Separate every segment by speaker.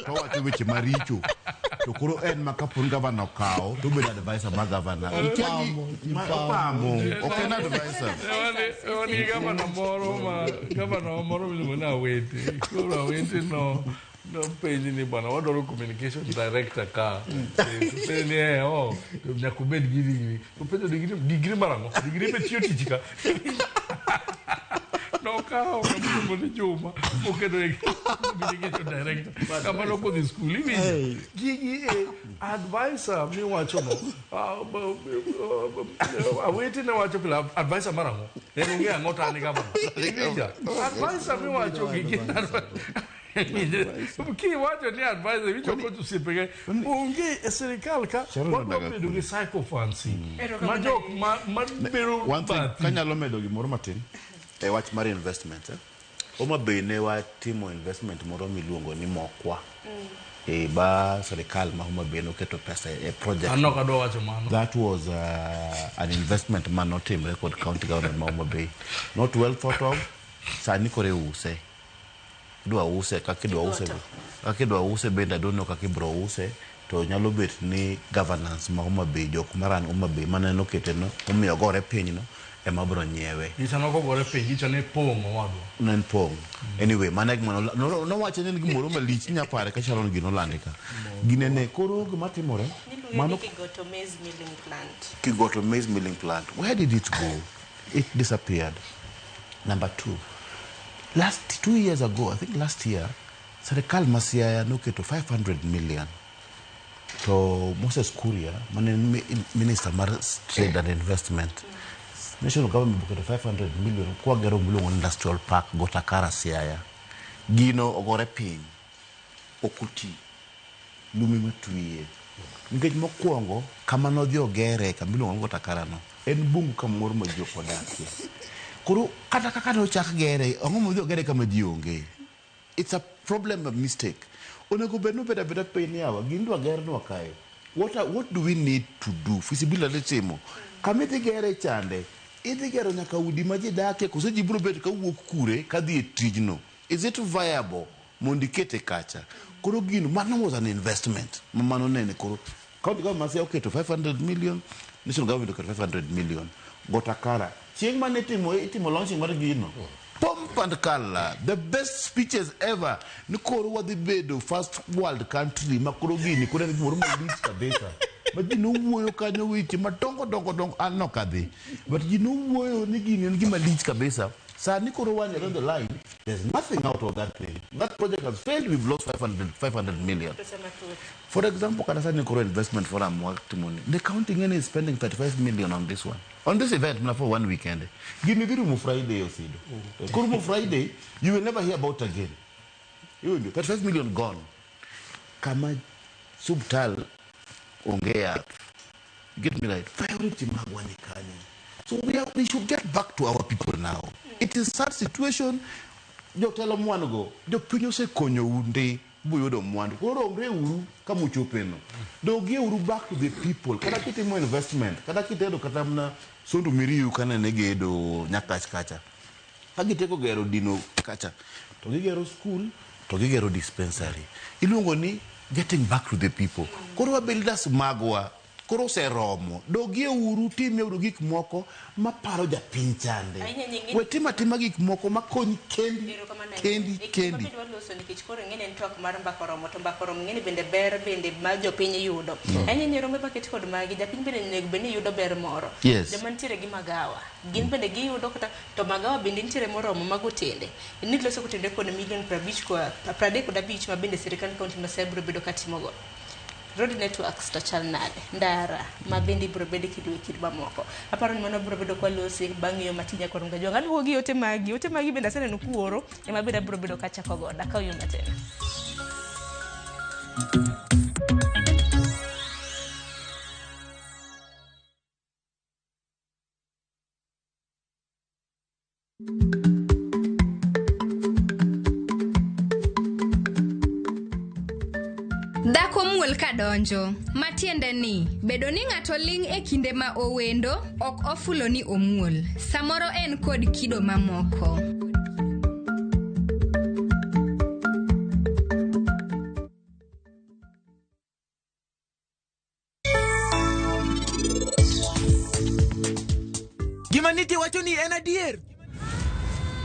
Speaker 1: to wacho weche maricho to koro en makapon gavana okawo to bedo advisor mar gavana pamo ok en advisor
Speaker 2: oni gavana moro miluongo ni Awete koro Awete no penji ni bwana wadwaro communication director ka nyakubed gini to penjo digri marango digri be tiyo tich ka no kao kamugo ni Juma okedo communication director kama no kodhi school hivi gigi advisor mi wacho no Awete na wacho pila advisor marango nge angota ni gavana advisor mi wacho gigi Ki wacho ni advisor wicho ko tusipege unge sirkal ka wadwa bedo gi psychophancy majok mabiro
Speaker 1: one thing kanyalo medo gimoro matin e wach mar investment Oma Bay ne watimo investment moro miluongo ni mokwa ba sirkal ma Oma Bay noketo pesa e project that was an investment man not in record county government ma Oma Bay not well thought of sani kore use kakidwa use benda dono kakibro use to nyalo bet ni governance ma Oma Bay jok maran Oma Bay maneno keteno omiyo gore piny no e mabro nyiewe
Speaker 2: ichano ko gore piny ichane pongo wadwa
Speaker 1: nen pong anyway management no wacho ni gimoro malich nya pare ka Sharon gino landika ginene koro gimatimore
Speaker 3: mano
Speaker 1: Kigoto maize milling plant where did it go? It disappeared. Number 2, last 2 years ago, I think last year, Serikal Masiaya noketo 500 million to Moses Kuria, Minister mar Trade and Investment. National government booked 500 million kwa gero mulungu industrial park Gotakara Siaya. Gino ogore piny okuti lumi matwiye. Nikech mokwongo kama nodhi ogere kamilungu Gotakara no. En bungu kamoro ma joko dakie. Koro kata kaka no chak gere ongo mo gere kama ji onge. It's a problem of mistake. Onego bedno beda piny yawa gindwa gere no kae. What do we need to do? Feasibility timo. Kamiti gere chande. Idhi gero nyaka udi ma ji dakie koso ji biro bet ka wuok kure ka dhi e tijno. Is it viable? Mondi kete kacha. Koro gino mano was an investment. Mano nene koro. County government say okay to 500 million. National government okay 500 million. Gotakara. Chieng mane itimo launching mar gino. Pomp and Kala, the best speeches ever. Nikoro wadhi bedo first world country makoro gini kore gimoro malich kabisa. But you know wuoyo kanyo weche madongo anokadhi. But you know wuoyo ni gini en gima lich kabisa. Sa nikoro wanya on the line, there's nothing out of that thing. That project has failed. We've lost 500 million. For example, Kadasa Nikoro investment for money. The county is spending 35 million on this one. On this event, for 1 weekend. Give me Virumu Friday, Osido. Kurumu Friday, you will never hear about again. You will be 35 million gone. Kama subtal ongea. Get me right. Priority magwani kani. So we should get back to our people now. It is sad situation. Jo telo mwano go. Jo pinyo se konyo unde. Buyodo mwando. Koro ngre uru kamu chopeno. Do give uru back to the people. Kada kiti mo investment. Kada kiti edo katamna sondu miriu kana nege edo nyakach kacha. Kagite ko gero dino kacha. Togi gero school. Togi gero dispensary. Ilungo ni getting back to the people. Koro wa builders magwa. Koro se romo. Dogie uru time uru gik moko ma paro ja pinchande. Wetima gik moko ma kony kendi.
Speaker 3: Kendi loso nikech koro ngene ntok mar mbakoromo to mbakoromo ngene bende ber bende ma jo piny yudo. Anyinyi rombe paket kod magi ja piny bende nego bende yudo ber moro. Joma ntiere gi magawa. Gin bende giyudo kata to magawa bende ntiere moromo magotende. Ni loso kotende kod milion 50 kwa 35 ma bende sirkal kaunti ma Sebro bedo katimogo. Road networks to chal nade ndara mabendi bro bede kidwa moko aparo ni mano bro bedo kwa losi bang'yo matinya kwa runga jonga luogi ote magi benda sene nukuoro e mabeda bro bedo kacha kogoda ka yuma tena
Speaker 4: Dako muol kadonjo, matiende ni, bedo ni ng'ato ling e kinde ma owendo, ok ofulo ni omuol, samoro en kod kido mamoko.
Speaker 5: weche wacho ni en adier.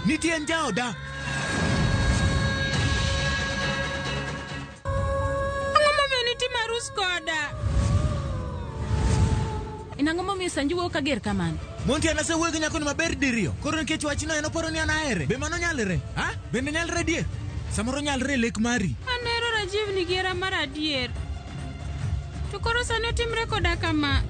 Speaker 5: Nitie en jaoda.
Speaker 6: Ang'o momiyo nitie marus koda? Inang'o momiyo Sanju wuok kager kamano?
Speaker 5: Monti anasewuoyo gi nyakoni maber diriyo. Koro nikech wachno en oparo ni an ahere. Be mano nyalre? Ha? Bende nyalre adier? Samoro nyalre lek mari.
Speaker 6: Anero Rajiv ni gera mar adier. To koro sani otimre koda kama.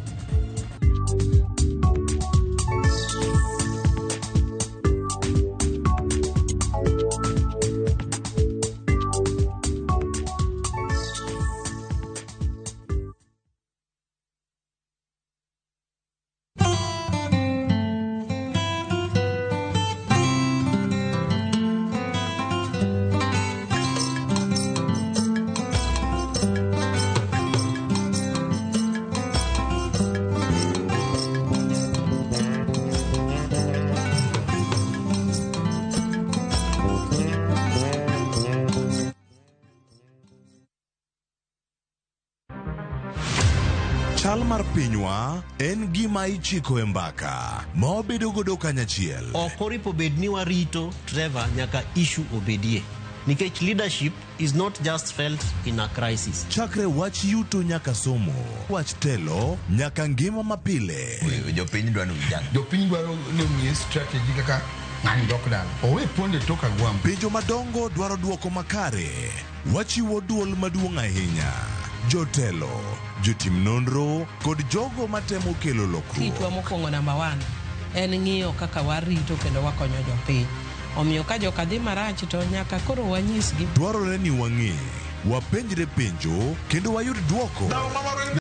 Speaker 7: Chal mar pinywa en gima ichiko e mbaka ma obedo godo kanyachiel.
Speaker 8: Ok oripo bed ni warito Trevor nyaka issue obedie. Nikech leadership is not just felt in a crisis.
Speaker 7: Chakre wach yuto nyaka somo, wach telo nyaka ngima mapile.
Speaker 9: Jopiny dwaro ni omiye strategy kaka ng'ani dok dala. Owe ponde toka gwam.
Speaker 7: Penjo madongo dwaro duoko makare. Wachiwo duol maduong' ahinya. Jotelo, jotim nonro kod jogo matemo kelo lokruok.
Speaker 10: Kitwa mokwongo namba 1 en ng'iyo kaka warito kendo wakonyo jopiny. Omiyo ka joka dhi marach to nyaka koro wanyisgi.
Speaker 7: Dwarore ni wang'e, wapenjre penjo kendo wayud duoko.